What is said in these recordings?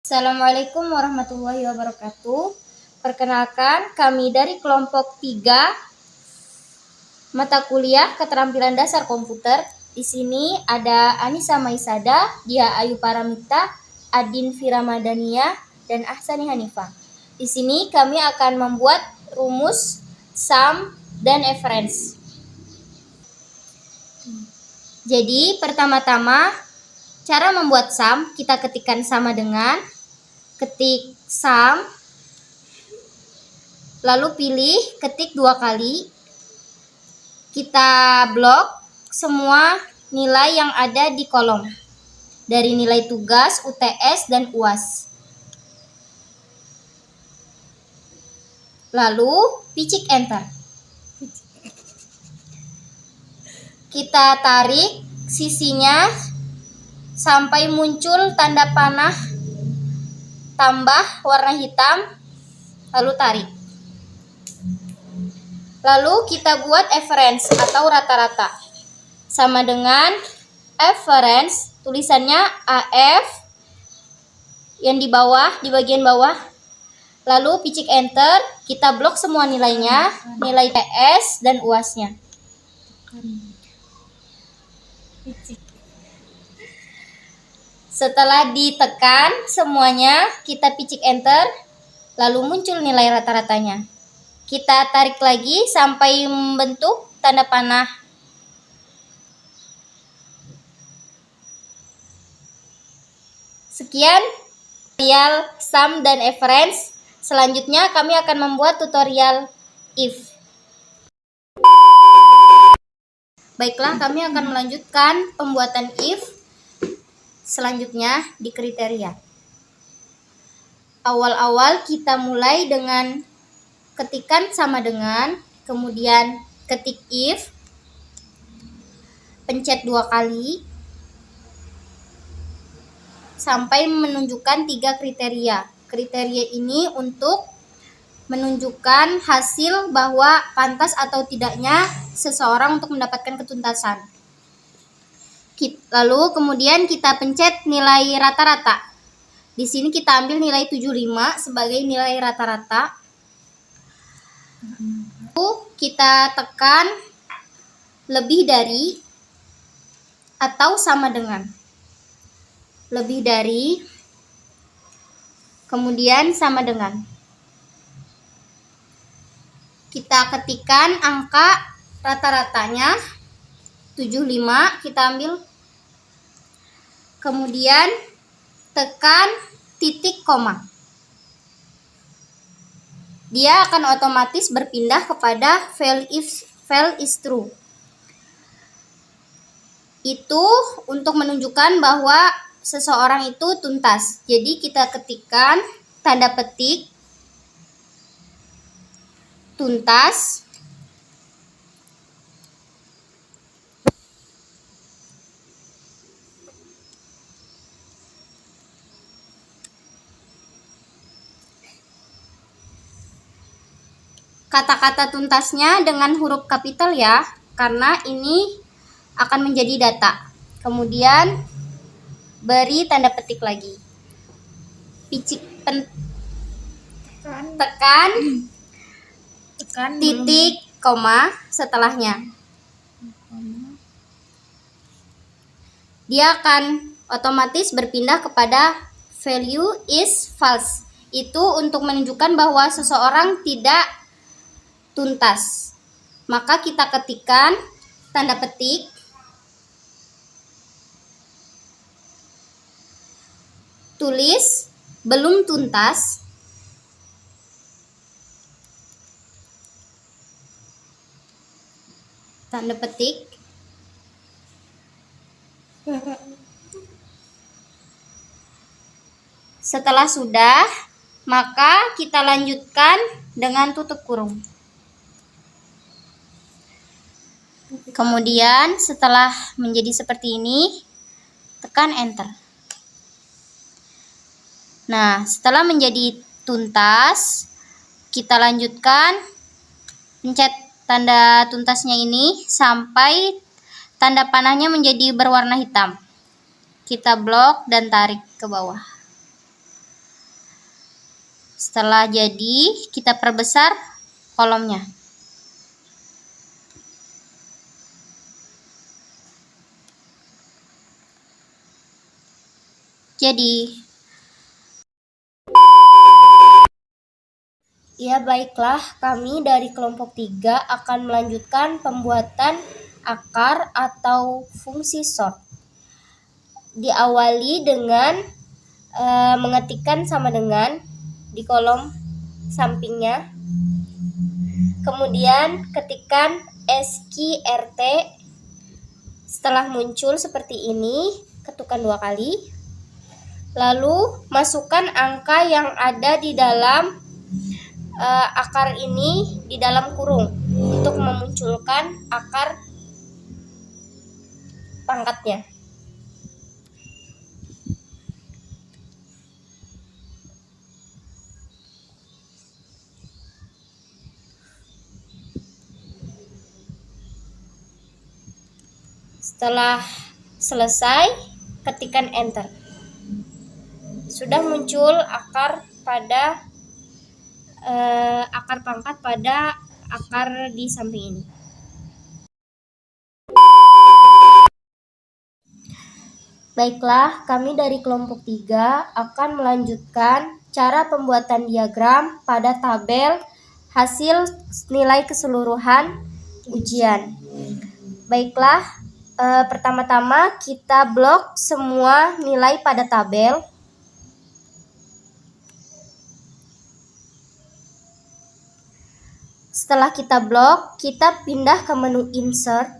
Assalamualaikum warahmatullahi wabarakatuh. Perkenalkan, kami dari kelompok 3 mata kuliah keterampilan dasar komputer. Di sini ada Anissa Maisada, Dia Ayu Paramita, Adin Firamadania, dan Ahsani Hanifah. Di sini kami akan membuat rumus, sum, dan average. Jadi pertama-tama cara membuat sum, kita ketikkan sama dengan ketik sum, lalu pilih ketik 2 kali, kita blok semua nilai yang ada di kolom dari nilai tugas, UTS, dan UAS. Lalu picik enter. Kita tarik sisinya sampai muncul tanda panah tambah warna hitam, lalu tarik. Lalu kita buat average atau rata-rata. Sama dengan average, tulisannya AF yang di bawah, di bagian bawah. Lalu picik enter, kita blok semua nilainya, nilai TS dan UAS-nya. Setelah ditekan semuanya, kita picik enter, lalu muncul nilai rata-ratanya. Kita tarik lagi sampai membentuk tanda panah. Sekian tutorial sum dan average. Selanjutnya kami akan membuat tutorial if. Baiklah, kami akan melanjutkan pembuatan if selanjutnya di kriteria. Awal-awal kita mulai dengan ketikan sama dengan, kemudian ketik if, pencet 2 kali, sampai menunjukkan 3 kriteria. Kriteria ini untuk menunjukkan hasil bahwa pantas atau tidaknya seseorang untuk mendapatkan ketuntasan. Lalu kemudian kita pencet nilai rata-rata. Di sini kita ambil nilai 75 sebagai nilai rata-rata. Lalu kita tekan lebih dari atau sama dengan. Lebih dari, kemudian sama dengan. Kita ketikkan angka rata-ratanya 75, kita ambil. Kemudian tekan titik koma. Dia akan otomatis berpindah kepada fail is true. Itu untuk menunjukkan bahwa seseorang itu tuntas. Jadi kita ketikkan tanda petik tuntas. Kata-kata tuntasnya dengan huruf kapital ya, karena ini akan menjadi data. Kemudian beri tanda petik lagi. Tekan titik koma setelahnya. Dia akan otomatis berpindah kepada value is false. Itu untuk menunjukkan bahwa seseorang tidak tuntas. Maka kita ketikkan tanda petik tulis belum tuntas, tanda petik setelah sudah, maka kita lanjutkan dengan tutup kurung. Kemudian setelah menjadi seperti ini, tekan enter. Nah, setelah menjadi tuntas. Kita lanjutkan, pencet tanda tuntasnya ini sampai tanda panahnya menjadi berwarna hitam. Kita blok dan tarik ke bawah. Setelah jadi, kita perbesar kolomnya. Jadi, ya baiklah, kami dari kelompok 3 akan melanjutkan pembuatan akar atau fungsi sort. Diawali dengan mengetikkan sama dengan di kolom sampingnya. Kemudian ketikkan SQRT. Setelah muncul seperti ini, ketukkan 2 kali. Lalu masukkan angka yang ada di dalam akar ini di dalam kurung untuk memunculkan akar pangkatnya. Setelah selesai, ketikkan enter. Sudah muncul akar pada akar pangkat pada akar di samping ini. Baiklah, kami dari kelompok 3 akan melanjutkan cara pembuatan diagram pada tabel hasil nilai keseluruhan ujian. Baiklah, pertama-tama kita blok semua nilai pada tabel. Setelah kita blok, kita pindah ke menu insert.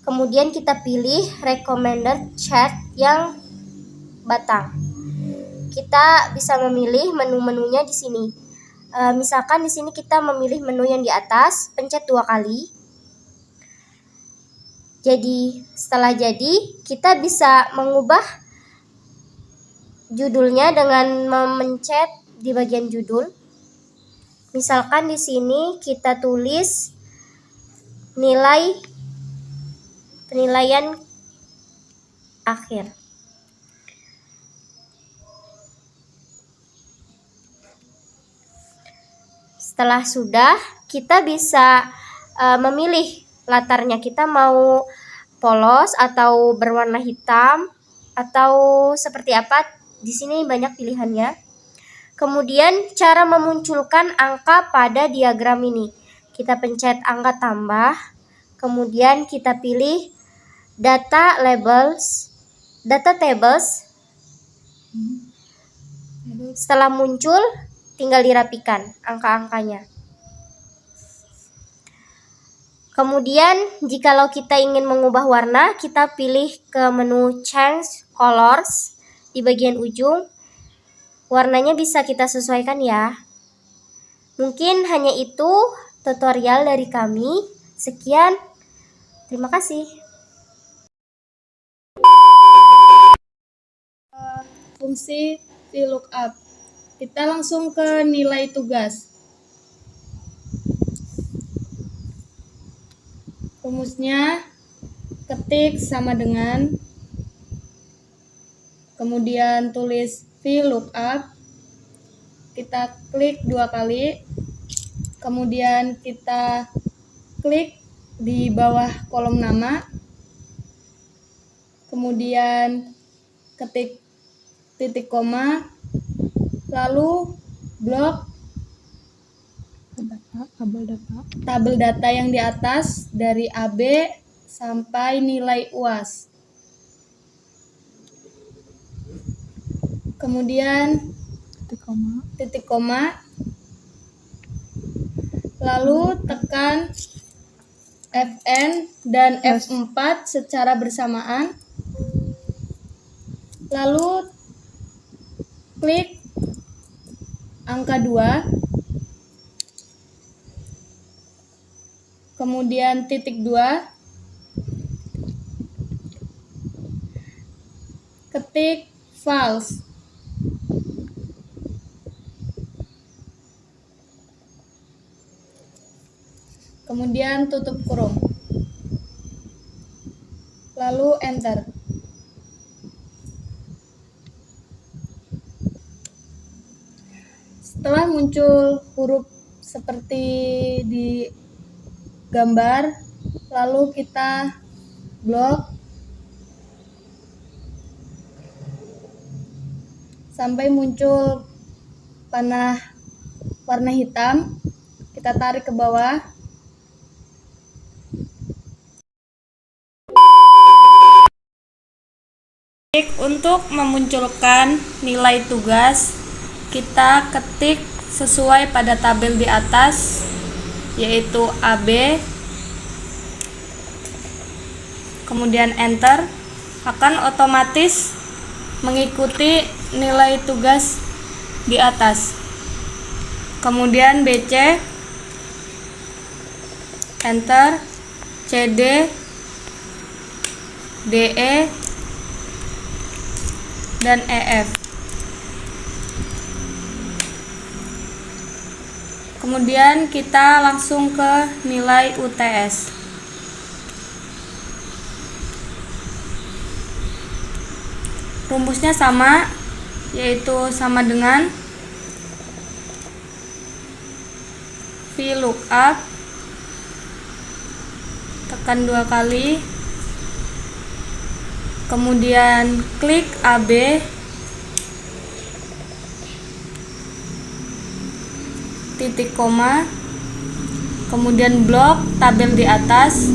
Kemudian kita pilih recommended chat yang batang. Kita bisa memilih menu-menunya di sini. Misalkan di sini kita memilih menu yang di atas, pencet 2 kali. Jadi, setelah jadi, kita bisa mengubah judulnya dengan memencet di bagian judul. Misalkan di sini kita tulis penilaian akhir. Setelah sudah, kita bisa memilih latarnya. Kita mau polos atau berwarna hitam atau seperti apa. Di sini banyak pilihannya. Kemudian cara memunculkan angka pada diagram ini. Kita pencet angka tambah. Kemudian kita pilih data tables. Setelah muncul, tinggal dirapikan angka-angkanya. Kemudian jikalau kita ingin mengubah warna, kita pilih ke menu Change Colors di bagian ujung. Warnanya bisa kita sesuaikan ya. Mungkin hanya itu tutorial dari kami. Sekian, terima kasih. Fungsi VLOOKUP. Kita langsung ke nilai tugas. Rumusnya ketik sama dengan, kemudian tulis VLOOKUP, kita klik 2 kali, kemudian kita klik di bawah kolom nama, kemudian ketik titik koma, lalu blok tabel data yang di atas dari AB sampai nilai UAS. Kemudian titik koma, lalu tekan Fn dan F4 secara bersamaan, lalu klik angka 2, kemudian titik 2, ketik false. kemudian tutup kurung, lalu enter. Setelah muncul huruf seperti di gambar, lalu kita blok sampai muncul panah warna hitam. Kita tarik ke bawah. Untuk memunculkan nilai tugas, kita ketik sesuai pada tabel di atas, yaitu AB, kemudian enter, akan otomatis mengikuti nilai tugas di atas. Kemudian BC, enter, CD, DE, dan EF. Kemudian kita langsung ke nilai UTS. Rumusnya sama, yaitu sama dengan VLOOKUP, tekan 2 kali, kemudian klik AB, titik koma, kemudian blok tabel di atas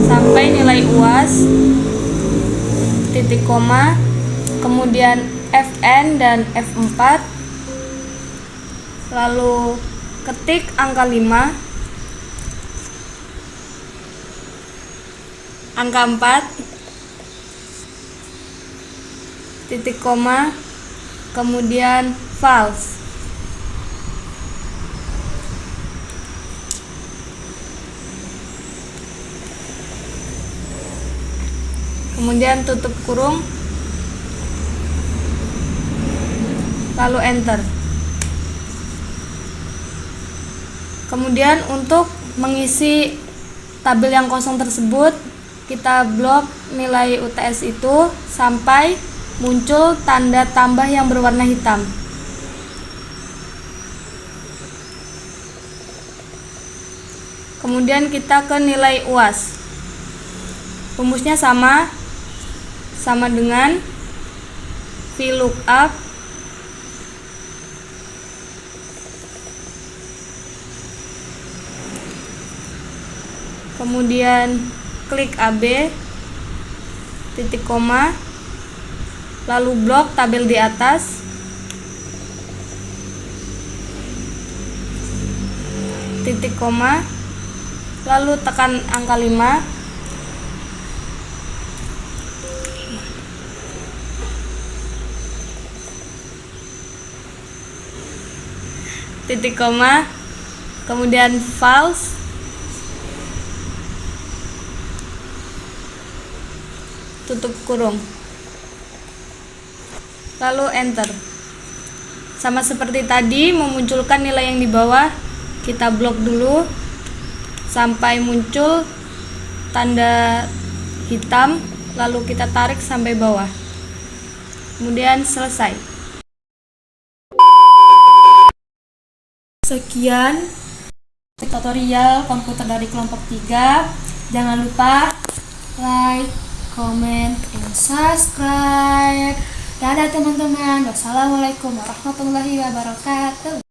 sampai nilai UAS, titik koma, kemudian FN dan F4, lalu ketik angka 5, angka 4, titik koma, kemudian false. Kemudian tutup kurung, lalu enter. Kemudian untuk mengisi tabel yang kosong tersebut, kita blok nilai UTS itu sampai muncul tanda tambah yang berwarna hitam. Kemudian kita ke nilai UAS. Rumusnya sama dengan VLOOKUP, kemudian klik AB, titik koma, lalu blok tabel di atas, titik koma, lalu tekan angka 5, titik koma, kemudian false, tutup kurung, lalu enter. Sama seperti tadi, memunculkan nilai yang di bawah, kita blok dulu sampai muncul tanda hitam, lalu kita tarik sampai bawah, kemudian selesai. Sekian tutorial komputer dari kelompok 3. Jangan lupa like, comment, and subscribe. Dadah teman-teman. Wassalamualaikum warahmatullahi wabarakatuh.